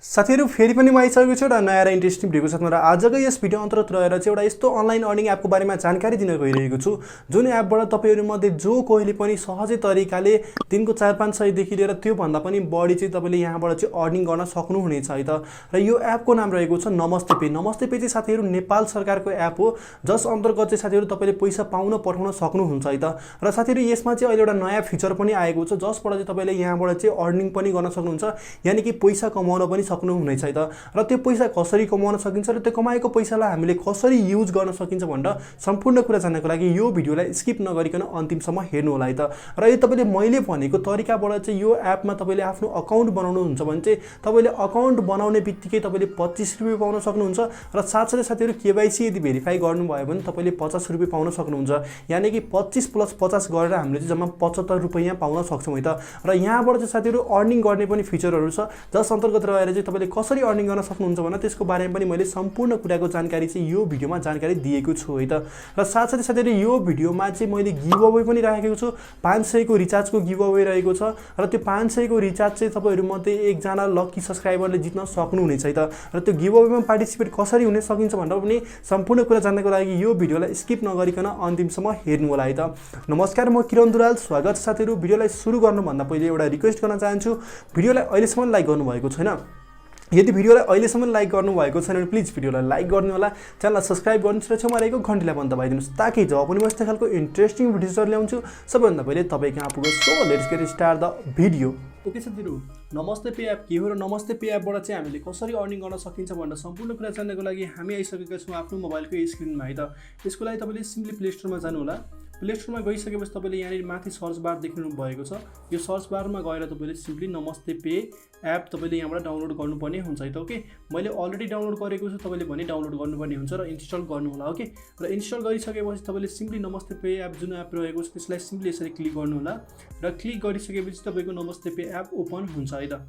साथीहरु फेरि पनि म आइसकेको छु एउटा नयाँ र इन्ट्रेस्टिङ भिडियोको साथमा र आजको यस भिडियो अन्तर्गत रहेर चाहिँ एउटा यस्तो अनलाइन अर्निङ एपको बारेमा जानकारी दिन गइरहेको छु जुन एपबाट तपाईहरु मध्ये जो कोहीले पनि सहजै तरिकाले दिनको 4-500 देखि लिएर त्यो भन्दा पनि बढी चाहिँ तपाईले यहाँबाट चाहिँ अर्निङ गर्न सक्नुहुनेछ है त। र यो एपको नाम रहेको छ नमस्ते पे। नमस्ते पे चाहिँ साथीहरु नेपाल सरकारको एप हो जस अन्तर्गत चाहिँ साथीहरु तपाईले पैसा पाउन पठाउन सक्नुहुन्छ है त। र साथीहरु यसमा चाहिँ अहिले एउटा नयाँ फिचर पनि आएको छ जसबाट चाहिँ तपाईले यहाँबाट चाहिँ अर्निङ पनि गर्न सक्नुहुन्छ, यानी कि पैसा कमाउन पनि सक्नुहुनेछ है त। र त्यो पैसा कसरी कमाउन सकिन्छ र त्यो कमाएको पैसालाई हामीले कसरी युज गर्न सकिन्छ भनेर सम्पूर्ण कुरा जान्नको लागि यो भिडियोलाई स्किप नगरिकन अन्तिमसम्म हेर्नु होला है त। र यो तपाईले मैले भनेको तरिकाबाट चाहिँ यो एपमा तपाईले आफ्नो अकाउन्ट बनाउनुहुन्छ भने चाहिँ तपाईले अकाउन्ट बनाउने बित्तिकै तपाईले 25 रुपैयाँ पाउन सक्नुहुन्छ र साथसाथै साथीहरु केवाइसी यदि भेरिफाई गर्नुभयो भने तपाईले 50 रुपैयाँ पाउन सक्नुहुन्छ, यानी कि 25 + 50 गरेर हामीले चाहिँ जम्मा 75 रुपैयाँ पाउन सक्छौं है त। र यहाँबाट चाहिँ साथीहरु अर्निङ गर्ने पनि फिचरहरु छ जस अन्तर्गत रहेर चाहिँ तपाईले कसरी अर्निङ गर्न सक्नुहुन्छ भने त्यसको बारेमा पनि मैले सम्पूर्ण कुराको जानकारी चाहिँ यो भिडियोमा जानकारी दिएको छु है त। र साथसाथै साथीहरु यो भिडियोमा चाहिँ मैले गिभ अवे पनि राखेको छु। 500 को रिचार्जको गिभ अवे रहेको छ र त्यो 500 को रिचार्ज चाहिँ तपाईहरु मध्ये एकजना लकी सब्स्क्राइबरले जित्न सक्नुहुनेछ है त। र त्यो गिभ अवेमा पार्टिसिपेट कसरी हुन सकिन्छ भनेर पनि सम्पूर्ण कुरा जान्नको लागि यो भिडियोलाई स्किप नगरिकन अन्तिमसम्म हेर्नु होला है त। नमस्कार, म किरण दुराल, स्वागत छ साथीहरु। भिडियोलाई सुरु गर्नुभन्दा पहिले एउटा रिक्वेस्ट गर्न चाहन्छु, भिडियोलाई अहिलेसम्म लाइक गर्नुभएको छैन, यदि भिडियोलाई अहिलेसम्म लाइक गर्नुभएको छैन भने प्लिज भिडियोलाई लाइक गर्नु होला, च्यानललाई सब्स्क्राइब गर्नुस् र छेउमा रहेको घण्टीलाई पनि दबाइदिनुस् ताकि जब पनि म यस्तो खालको इन्ट्रेस्टिङ भिडियोजहरु ल्याउँछु सबैभन्दा पहिले तपाईँ कहाँ पुगोस्। So let's get start the video. Okay साथीहरु, नमस्ते पे एप के हो र नमस्ते पे एपबाट चाहिँ हामीले कसरी अर्निङ गर्न सकिन्छ भनेर सम्पूर्ण कुरा जान्नको लागि हामी आइसकेका छौँ आफ्नो मोबाइलको स्क्रिनमा है त। यसको लागि तपाईले सिम्पली प्ले स्टोरमा जानु होला। प्ले स्टोरमा गइसकेपछि तपाईले यहाँनिर माथि सर्च बार देख्नु भएको छ, यो सर्च बारमा गएर तपाईले सिम्पली नमस्ते पे एप तपाईले यहाँबाट डाउनलोड गर्नुपर्ने हुन्छ है त। ओके, मैले अलरेडी डाउनलोड गरेको छु, तपाईले भने डाउनलोड गर्नुपर्ने हुन्छ र इन्स्टल गर्नु होला। ओके, र इन्स्टल गरिसकेपछि तपाईले सिम्पली नमस्ते पे एप जुन एप रहेको छ त्यसलाई सिम्पली यसरी क्लिक गर्नु होला र क्लिक गरिसकेपछि तपाईको नमस्ते पे एप ओपन हुन्छ है त।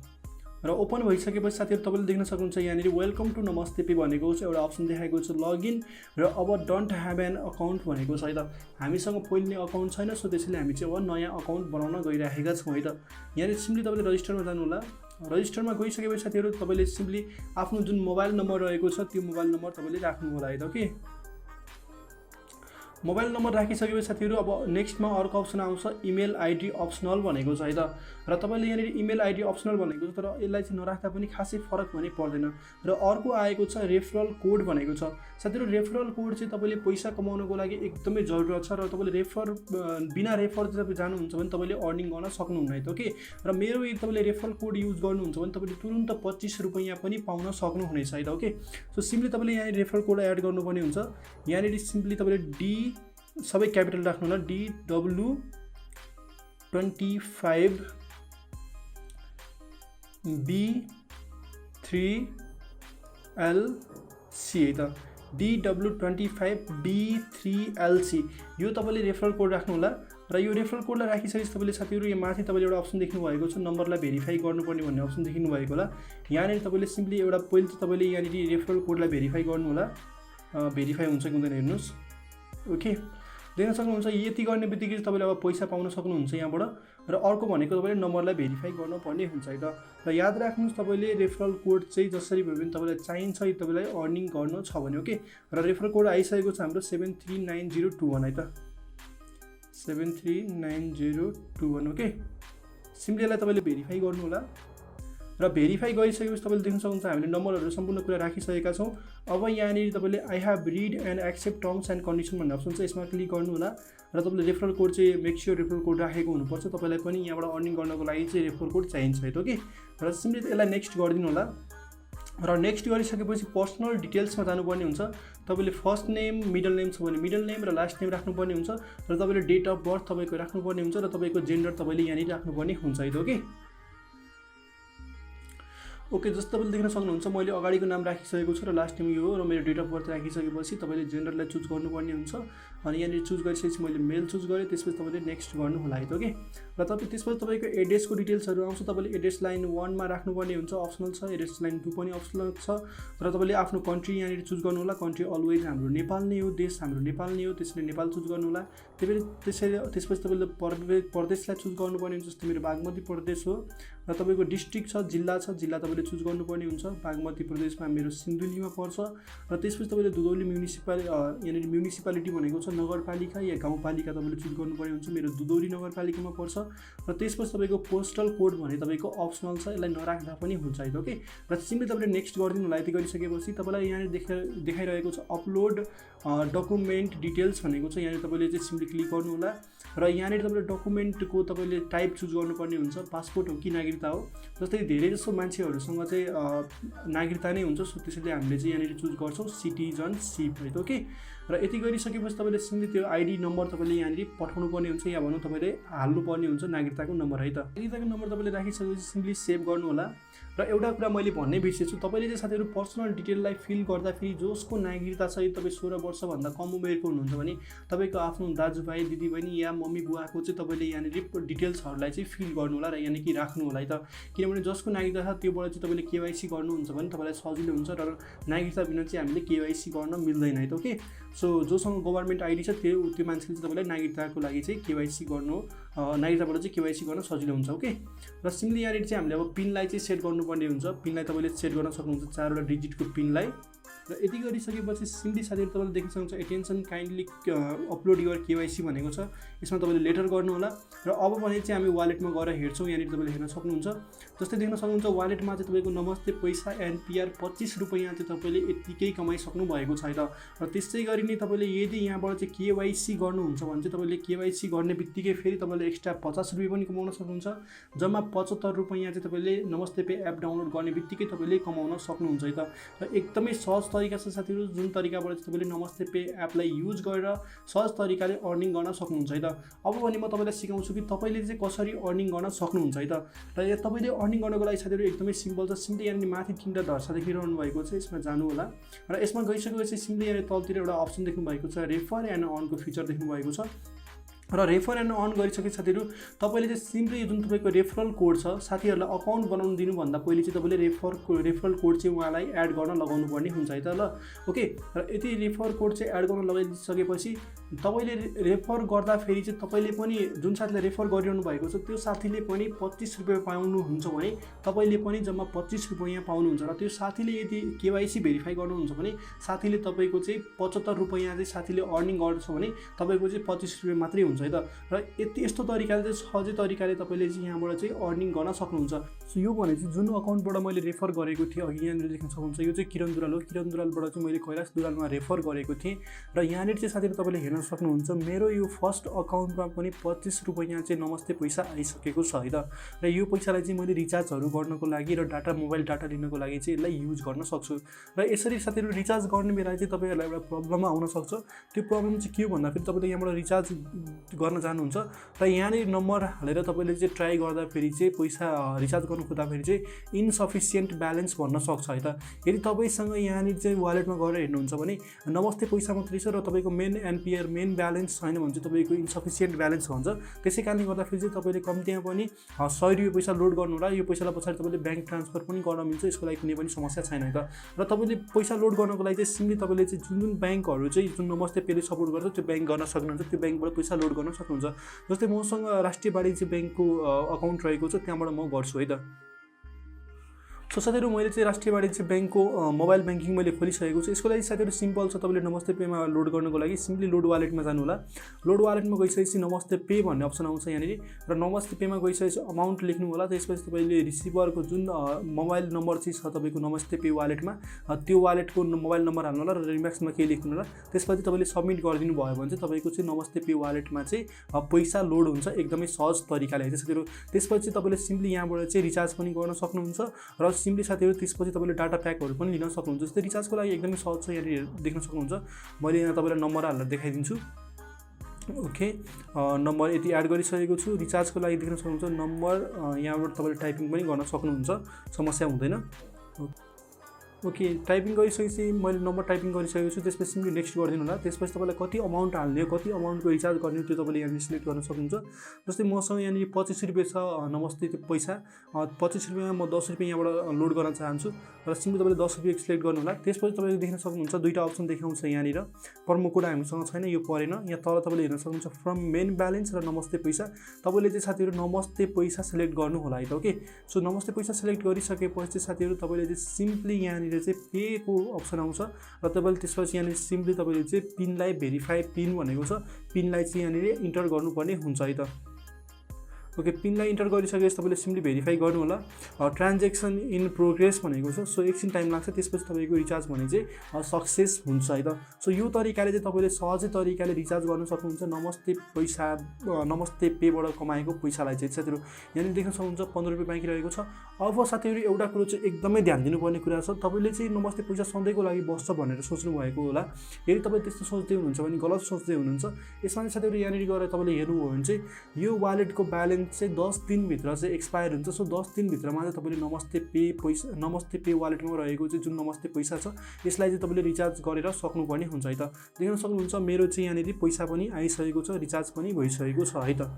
र ओपन भइसकेपछि साथीहरु तपाईले देख्न सक्नुहुन्छ यहाँनिर वेलकम टु नमस्ते पे भनेको छ, एउटा अप्सन देखाएको छ लगइन र अब डोन्ट ह्याभ एन अकाउन्ट भनेको छ है त। हामीसँग पहिले नै अकाउन्ट छैन, सो त्यसैले हामी चाहिँ अब नयाँ अकाउन्ट बनाउन गइरहेका छौँ है त। यहाँनिर सिम्पली तपाईले रजिस्टरमा जानु होला। रजिस्टरमा गइसकेपछि साथीहरु तपाईले सिम्पली आफ्नो जुन मोबाइल नम्बर रहेको छ त्यो मोबाइल नम्बर तपाईले राख्नु होला है त। ओके, मोबाइल नम्बर राखिसकेपछि साथीहरु अब नेक्स्टमा अर्को अप्सन आउँछ इमेल आइडी अप्सनल भनेको छ है त। र तपाईले यहाँनिर इमेल आइडी अप्सनल भनेको छ, तर यसलाई चाहिँ नराख्दा पनि खासै फरक पनि पर्दैन। र अर्को आएको छ रेफरल कोड भनेको छ। साथीहरु रेफरल कोड चाहिँ तपाईले पैसा कमाउनको लागि एकदमै जरुरत छ र तपाईले बिना रेफर चाहिँ तपाईले जानुहुन्छ भने तपाईले अर्निङ गर्न सक्नुहुन्न है त। ओके, र मेरो यदि तपाईले रेफरल कोड युज गर्नुहुन्छ भने तपाईले तुरुन्त 25 रुपैयाँ पनि पाउन सक्नुहुनेछ है त। ओके, सो सिम्पली तपाईले यहाँ रेफरल कोड एड गर्नुपर्ने हुन्छ। यहाँनिर सिम्पली तपाईले डी सबै क्यापिटल राख्नु होला, DW25B3LC है त। DW25B3LC यो तपाईले रेफरल कोड राख्नु होला। र यो रेफरल कोडलाई राखिसकेपछि तपाईले साथीहरु यो माथि तपाईले एउटा अप्सन देख्नु भएको छ नम्बरलाई भेरिफाई गर्नुपर्ने भन्ने अप्सन देख्नु भएको होला। यहाँनिर तपाईले सिम्पली एउटा पहिले चाहिँ तपाईले यहाँनिर रेफरल कोडलाई भेरिफाई गर्नु होला। भेरिफाई हुन्छ कि हुँदैन हेर्नुस्। ओके, देख्न सक्नुहुन्छ यति गर्ने बित्तिकै तपाईले अब पैसा पाउन सक्नुहुन्छ यहाँबाट। र अर्को भनेको तपाईले नम्बरलाई भेरिफाई गर्नुपर्ने हुन्छ है त। र याद राख्नुस् तपाईले रेफरल कोड चाहिँ जसरी भए पनि तपाईलाई चाहिन्छ तपाईलाई अर्निङ गर्न छ भने। ओके, र रेफरल कोड आइसकेको छ हाम्रो 739021 है त, 739021। ओके, सिम्पली यसलाई तपाईले भेरिफाई गर्नु होला। र भेरिफाई गरिसकेपछि तपाईले देख्न सक्नुहुन्छ हामीले नम्बरहरु सम्पूर्ण कुरा राखिसकेका छौं। अब यहाँनिर तपाईले I have read and accept terms and condition भन्ने अप्सन छ, यसमा क्लिक गर्नु होला। र तपाईले रेफरल कोड चाहिँ मेक श्योर रेफरल कोड राखेको हुनुपर्छ, तपाईलाई पनि यहाँबाट अर्निङ गर्नको लागि चाहिँ रेफरल कोड चाहिन्छ है त। ओके, र सिम्पली यसलाई नेक्स्ट गरिदिनु होला। र नेक्स्ट गरिसकेपछि पर्सनल डिटेल्समा जानुपर्ने हुन्छ। तपाईले फर्स्ट नेम, मिडल नेम छ भने मिडल नेम र लास्ट नेम राख्नुपर्ने हुन्छ। र तपाईले डेट अफ बर्थ तपाईको राख्नुपर्ने हुन्छ र तपाईको जेन्डर तपाईले यहाँनिर राख्नुपर्ने हुन्छ है त। ओके, ओके, जस्तो तपाईले देख्न सक्नुहुन्छ मैले अगाडिको नाम राखिसकेको छु र लास्ट नेम यो हो र मेरो डेट अफ बर्थ राखिसकेपछि तपाईले जेन्डरलाई चुज गर्नुपर्ने हुन्छ। अनि यहाँनिर चुज गरिसकेपछि मैले मेल चुज गरेँ, त्यसपछि तपाईँले नेक्स्ट गर्नु होला है त ओके। र त्यसपछि तपाईँको एड्रेसको डिटेल्सहरू आउँछ। तपाईँले एड्रेस लाइन 1 मा राख्नुपर्ने हुन्छ, अप्सनल छ। एड्रेस लाइन 2 पनि अप्सनल छ। र तपाईँले आफ्नो कन्ट्री यहाँनिर चुज गर्नु होला। कन्ट्री अलवेज हाम्रो नेपाल नै हो, देश हाम्रो नेपाल नै हो, त्यसैले नेपाल चुज गर्नु होला। त्यसपछि तपाईँले प्रदेशलाई चुज गर्नुपर्ने हुन्छ। जस्तै मेरो बागमती प्रदेश हो। र तपाईँको डिस्ट्रिक्ट छ, जिल्ला छ, जिल्ला तपाईँले चुज गर्नुपर्ने हुन्छ। बागमती प्रदेशमा मेरो सिन्धुलीमा पर्छ। र त्यसपछि तपाईँले दुधौली यहाँनिर म्युनिसिपालिटी भनेको छ नगरपालिका या गाउँपालिका तपाईँले चुज गर्नुपर्ने हुन्छ। मेरो दुधौली नगरपालिकामा पर्छ। र त्यसपछि तपाईँको पोस्टल कोड भने तपाईँको अप्सनल छ, यसलाई नराख्दा पनि हुन्छ है त ओके। र सिम्पली तपाईँले नेक्स्ट गरिदिनु होला। यति गरिसकेपछि तपाईँलाई यहाँनिर देखाइरहेको छ अपलोड डकुमेन्ट डिटेल्स भनेको छ। यहाँनिर तपाईँले चाहिँ सिम्पली क्लिक गर्नु होला। र यहाँनिर तपाईँले डकुमेन्टको तपाईँले टाइप चुज गर्नुपर्ने हुन्छ, पासपोर्ट हो कि नागरिकता हो। जस्तै धेरै जसो मान्छेहरूसँग चाहिँ नागरिकता नै हुन्छ, सो त्यसैले हामीले चाहिँ यहाँनिर चुज गर्छौँ सिटिजनसिप है त ओके। र यति गरिसकेपछि तपाईँले सिम्पली त्यो आइडी नम्बर तपाईँले यहाँनिर पठाउनु पर्ने हुन्छ, या भनौँ तपाईँले हाल्नुपर्ने हुन्छ नागरिकताको नम्बर है त। नागरिकताको नम्बर तपाईँले राखिसकेपछि सिम्पली सेभ गर्नु होला। र एउटा कुरा मैले भन्नै बिर्सेछु, तपाईँले चाहिँ साथीहरू पर्सनल डिटेललाई फिल गर्दाखेरि जसको नागरिकता छ, तपाईँ 16 वर्षभन्दा कम उमेरको हुनुहुन्छ भने तपाईँको आफ्नो दाजुभाइ दिदीबहिनी या मम्मी बुवाको चाहिँ तपाईँले यहाँनिर डिटेल्सहरूलाई चाहिँ फिल गर्नु होला र यानि कि राख्नु होला है त। किनभने जसको नागरिकता छ त्योबाट चाहिँ तपाईँले केवाइसी गर्नुहुन्छ भने तपाईँलाई सजिलो हुन्छ, र नागरिकता बिना चाहिँ हामीले केवाइसी गर्न मिल्दैन है त ओके। सो जोसँग गभर्मेन्ट आइडी छ त्यो मान्छेले चाहिँ तपाईँलाई नागरिकताको लागि चाहिँ केवाइसी गर्नु, नागरिकताबाट चाहिँ केवाइसी गर्न सजिलो हुन्छ ओके। र सिम्पली यहाँनिर चाहिँ हामीले अब पिनलाई चाहिँ सेट गर्नुपर्ने हुन्छ। पिनलाई तपाईँले सेट गर्न सक्नुहुन्छ, 4वटा डिजिटको पिनलाई। र यति गरिसकेपछि सिम्पली साथीहरू तपाईँले देख्न सक्नुहुन्छ attention kindly upload your KYC भनेको छ। यसमा तपाईँले लेटर गर्नु होला। र अब भने चाहिँ हामी वालेटमा गएर हेर्छौँ। यहाँनिर तपाईँले हेर्न सक्नुहुन्छ, जस्तै देख्न सक्नुहुन्छ वालेटमा चाहिँ तपाईँको नमस्ते पैसा एनपिआर 25 रुपैयाँ चाहिँ तपाईँले यत्तिकै कमाइसक्नु भएको छ त। र त्यसै गरी नै तपाईँले यदि यहाँबाट चाहिँ केवाइसी गर्नुहुन्छ भने चाहिँ तपाईँले केवाइसी गर्ने बित्तिकै फेरि तपाईँले एक्स्ट्रा 50 रुपियाँ पनि कमाउन सक्नुहुन्छ। जम्मा 75 रुपैयाँ चाहिँ तपाईँले नमस्ते पे एप डाउनलोड गर्ने बित्तिकै तपाईँले कमाउन सक्नुहुन्छ है त। र एकदमै सहज तरिका छ साथीहरू, जुन तरिकाबाट चाहिँ तपाईँले नमस्ते पे एपलाई युज गरेर सहज तरिकाले अर्निङ गर्न सक्नुहुन्छ है त। अब भने म तपाईँलाई सिकाउँछु कि तपाईँले चाहिँ कसरी अर्निङ गर्न सक्नुहुन्छ है त। र यो तपाईँले अर्निङ गर्नको लागि साथीहरू एकदमै सिम्पल छ। सिम्पली यहाँनिर माथि 3टा धर्सा देखिरहनु भएको छ, यसमा जानु होला। र यसमा गइसकेपछि सिम्पली यहाँनिर तलतिर एउटा अप्सन देख्नु भएको छ, रेफर एन्ड अर्नको फिचर देख्नु भएको छ। र रेफर एन्ड अर्न गरिसके साथीहरू तपाईँले चाहिँ सिम्पली जुन तपाईँको रेफरल कोड छ, साथीहरूलाई अकाउन्ट बनाउनु दिनुभन्दा पहिले चाहिँ तपाईँले रेफरल कोड चाहिँ उहाँलाई एड गर्न लगाउनु पर्ने हुन्छ है त ल ओके। र यति रेफर कोड चाहिँ एड गर्न लगाइसकेपछि तपाईँले रेफर गर्दाखेरि चाहिँ तपाईँले पनि जुन साथीले रेफर गरिरहनु भएको छ त्यो साथीले पनि 25 रुपियाँ पाउनुहुन्छ भने तपाईँले पनि जम्मा 25 रुपियाँ पाउनुहुन्छ। र त्यो साथीले यदि केवाइसी भेरिफाई गर्नुहुन्छ भने साथीले तपाईँको चाहिँ 75 रुपियाँ चाहिँ साथीले अर्निङ गर्छ भने तपाईँको चाहिँ 25 रुपियाँ मात्रै हुन्छ है त। र यस्तो तरिकाले चाहिँ सहजै तरिकाले तपाईँले चाहिँ यहाँबाट चाहिँ अर्निङ गर्न सक्नुहुन्छ। सो यो भने चाहिँ जुन अकाउन्टबाट मैले रेफर गरेको थिएँ, अघि यहाँनिर देख्न सक्नुहुन्छ यो चाहिँ किरण दुराल हो। किरण दुरालबाट चाहिँ मैले कैलाश दुरालमा रेफर गरेको थिएँ। र यहाँनिर चाहिँ साथीहरू तपाईँले हेर्न सक्नुहुन्छ मेरो यो फर्स्ट अकाउन्टमा पनि 25 रुपियाँ चाहिँ नमस्ते पैसा आइसकेको छ है त। र यो पैसालाई चाहिँ मैले रिचार्जहरू गर्नको लागि र मोबाइल डाटा लिनको लागि चाहिँ यसलाई युज गर्न सक्छु। र यसरी साथीहरू रिचार्ज गर्ने बेला चाहिँ तपाईँहरूलाई एउटा प्रब्लम आउन सक्छ। त्यो प्रब्लम चाहिँ के हो भन्दाखेरि तपाईँले यहाँबाट रिचार्ज गर्न जानुहुन्छ र यहाँनिर नम्बर हालेर तपाईँले चाहिँ ट्राई गर्दाखेरि चाहिँ पैसा रिचार्ज गर्नु खोज्दाखेरि चाहिँ इन्सफिसियन्ट ब्यालेन्स भन्न सक्छ है त। यदि तपाईँसँग यहाँनिर चाहिँ वालेटमा गएर हेर्नुहुन्छ भने नमस्ते पैसा मात्रै छ र तपाईँको मेन एनपिआर मेन ब्यालेन्स छैन भने चाहिँ तपाईँको इन्सफिसियन्ट ब्यालेन्स भन्छ। त्यसै कारणले गर्दाखेरि चाहिँ तपाईँले कम्तीमा पनि 100 रुपियाँ पैसा लोड गर्नु होला। यो पैसालाई पछाडि तपाईँले ब्याङ्क ट्रान्सफर पनि गर्न मिल्छ, यसको लागि कुनै पनि समस्या छैन है त। र तपाईँले पैसा लोड गर्नको लागि चाहिँ सिम्पली तपाईँले चाहिँ जुन ब्याङ्कहरू चाहिँ जुन नमस्ते पेले सपोर्ट गर्छ त्यो ब्याङ्क गर्न सक्नुहुन्छ, त्यो ब्याङ्कबाट पैसा लोड गर्न सक्नुहुन्छ। जस्तै मसँग राष्ट्रिय वाणिज्य ब्याङ्कको अकाउन्ट रहेको छ, त्यहाँबाट म गर्छु है त। सो साथीहरू मैले चाहिँ राष्ट्रिय वाणिज्य ब्याङ्कको मोबाइल ब्याङ्किङ मैले खोलिसकेको छु। यसको लागि साथीहरू सिम्पल छ, तपाईँले नमस्ते पेमा लोड गर्नको लागि सिम्पली लोड वालेटमा जानु होला। लोड वालेटमा गइसकेपछि नमस्ते पे भन्ने अप्सन आउँछ यहाँनिर, र नमस्ते पेमा गइसकेपछि अमाउन्ट लेख्नु होला। त्यसपछि तपाईँले रिसिभरको जुन मोबाइल नम्बर चाहिँ छ तपाईँको नमस्ते पे वालेटमा त्यो वालेटको मोबाइल नम्बर हाल्नु होला र रिम्याक्समा केही लेख्नु होला। त्यसपछि तपाईँले सबमिट गरिदिनु भयो भने चाहिँ तपाईँको चाहिँ नमस्ते पे वालेटमा चाहिँ पैसा लोड हुन्छ एकदमै सहज तरिकाले है साथीहरू। त्यसपछि तपाईँले सिम्पली यहाँबाट चाहिँ रिचार्ज पनि गर्न सक्नुहुन्छ र सिम्पली साथीहरू त्यसपछि तपाईँले डाटा प्याकहरू पनि लिन सक्नुहुन्छ। जस्तै रिचार्जको लागि एकदमै सहज छ, यहाँनिर देख्न सक्नुहुन्छ। मैले यहाँ तपाईँलाई नम्बर हालेर देखाइदिन्छु ओके। नम्बर यति एड गरिसकेको छु। रिचार्जको लागि देख्न सक्नुहुन्छ नम्बर यहाँबाट तपाईँले टाइपिङ पनि गर्न सक्नुहुन्छ, समस्या हुँदैन। ओके, टाइपिङ गरिसकेपछि मैले नम्बर टाइपिङ गरिसकेको छु। त्यसपछि सिम्पली नेक्स्ट गरिदिनु होला। त्यसपछि तपाईँलाई कति अमाउन्ट हाल्ने, कति अमाउन्टको रिचार्ज गर्ने त्यो तपाईँले यहाँनिर सिलेक्ट गर्न सक्नुहुन्छ। जस्तै मसँग यहाँनिर 25 रुपियाँ छ नमस्ते त्यो पैसा, 25 रुपियाँमा म 10 रुपियाँ यहाँबाट लोड गर्न चाहन्छु र सिम्पली तपाईँले 10 रुपियाँ सिलेक्ट गर्नु होला। त्यसपछि तपाईँले देख्न सक्नुहुन्छ दुईवटा अप्सन देखाउँछ यहाँनिर। प्रोमो कोड हामीसँग छैन, यो परेन। यहाँ तल तपाईँले हेर्न सक्नुहुन्छ फ्रम मेन ब्यालेन्स र नमस्ते पैसा। तपाईँले चाहिँ साथीहरू नमस्ते पैसा सिलेक्ट गर्नु होला है त। ओके, सो नमस्ते पैसा सिलेक्ट गरिसकेपछि साथीहरू तपाईँले चाहिँ सिम्पली यहाँनिर चाहिँ पे को अप्सन आउँछ र तपाईँले त्यसपछि यहाँनिर सिम्पली तपाईँले चाहिँ पिनलाई भेरिफाई पिन भनेको छ, पिनलाई चाहिँ यहाँनिर इन्टर गर्नुपर्ने हुन्छ है त। ओके, पिनलाई इन्टर गरिसकेपछि तपाईँले सिम्पली भेरिफाई गर्नु होला। ट्रान्जेक्सन इन प्रोग्रेस भनेको छ, सो एकछिन टाइम लाग्छ। त्यसपछि तपाईँको रिचार्ज भने चाहिँ सक्सेस हुन्छ है त। सो यो तरिकाले चाहिँ तपाईँले सहजै तरिकाले रिचार्ज गर्न सक्नुहुन्छ नमस्ते पैसा, नमस्ते पेबाट कमाएको पैसालाई चाहिँ। साथीहरू यहाँनिर देख्न सक्नुहुन्छ 15 रुपियाँ बाँकी रहेको छ। अब साथीहरू एउटा कुरो चाहिँ एकदमै ध्यान दिनुपर्ने कुरा छ, तपाईँले चाहिँ नमस्ते पैसा सधैँको लागि बस्छ भनेर सोच्नु भएको होला। यदि तपाईँ त्यस्तो सोच्दै हुनुहुन्छ भने गलत सोच्दै हुनुहुन्छ। यसमा चाहिँ साथीहरू यहाँनिर गएर तपाईँले हेर्नुभयो भने चाहिँ यो वालेटको ब्यालेन्स चाहिँ 10 दिनभित्र चाहिँ एक्सपायर हुन्छ। सो 10 दिनभित्रमा चाहिँ तपाईँले नमस्ते पे पैसा, नमस्ते पे वालेटमा रहेको चाहिँ जुन नमस्ते पैसा छ यसलाई चाहिँ तपाईँले रिचार्ज गरेर सक्नुपर्ने हुन्छ है त। देख्न सक्नुहुन्छ मेरो चाहिँ यहाँनिर पैसा पनि आइसकेको छ, रिचार्ज पनि भइसकेको छ है त।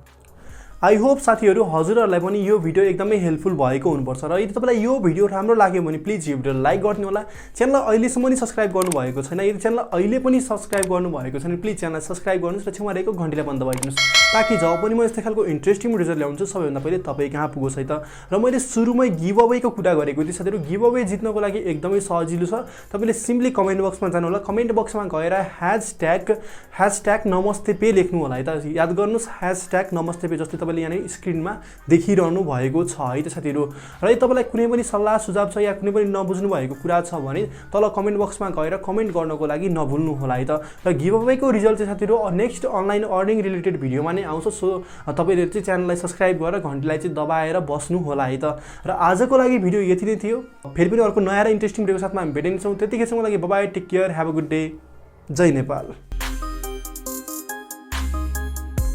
आई होप साथीहरू हजुरहरूलाई पनि यो भिडियो एकदमै हेल्पफुल भएको हुनुपर्छ र यदि तपाईँलाई यो भिडियो राम्रो लाग्यो भने प्लिज यो भिडियोलाई लाइक गरिदिनु होला। च्यानललाई अहिलेसम्म पनि सब्सक्राइब गर्नुभएको छैन, यदि च्यानललाई अहिले पनि सब्सक्राइब गर्नुभएको छैन प्लिज च्यानललाई सब्सक्राइब गर्नुहोस् र छेउमा रहेको घन्टीलाई पनि दबाइदिनुहोस् ताकि जब पनि म यस्तै खालको इन्ट्रेस्टिङ भिडियोहरू ल्याउँछु सबैभन्दा पहिले तपाईँ कहाँ पुगोस् है त। र मैले सुरुमै गिभ अवेको कुरा गरेको थिएँ साथीहरू। गिभ अवे जित्नको लागि एकदमै सजिलो छ। तपाईँले सिम्पली कमेन्ट बक्समा जानु होला, कमेन्ट बक्समा गएर ह्यासट्याग नमस्ते पे लेख्नु होला है त। याद गर्नुहोस् ह्यासट्याग नमस्ते पे, जस्तै तपाईँले यहाँनिर स्क्रिनमा देखिरहनु भएको छ है त साथीहरू। र यदि तपाईँलाई कुनै पनि सल्लाह सुझाव छ या कुनै पनि नबुझ्नु भएको कुरा छ भने तल कमेन्ट बक्समा गएर कमेन्ट गर्नको लागि नभुल्नु होला है त। र गिभ अवेको रिजल्ट चाहिँ साथीहरू नेक्स्ट अनलाइन अर्निङ रिलेटेड भिडियोमा नै आउँछ। सो तपाईँले चाहिँ च्यानललाई सब्सक्राइब गरेर घन्टीलाई चाहिँ दबाएर बस्नु होला है त। र आजको लागि भिडियो यति नै थियो। फेरि पनि अर्को नयाँ र इन्ट्रेस्टिङ भिडियोको साथमा हामी भेटिन्छौँ। त्यतिखेरसम्मको लागि bye bye, take care, have a good day, जय नेपाल।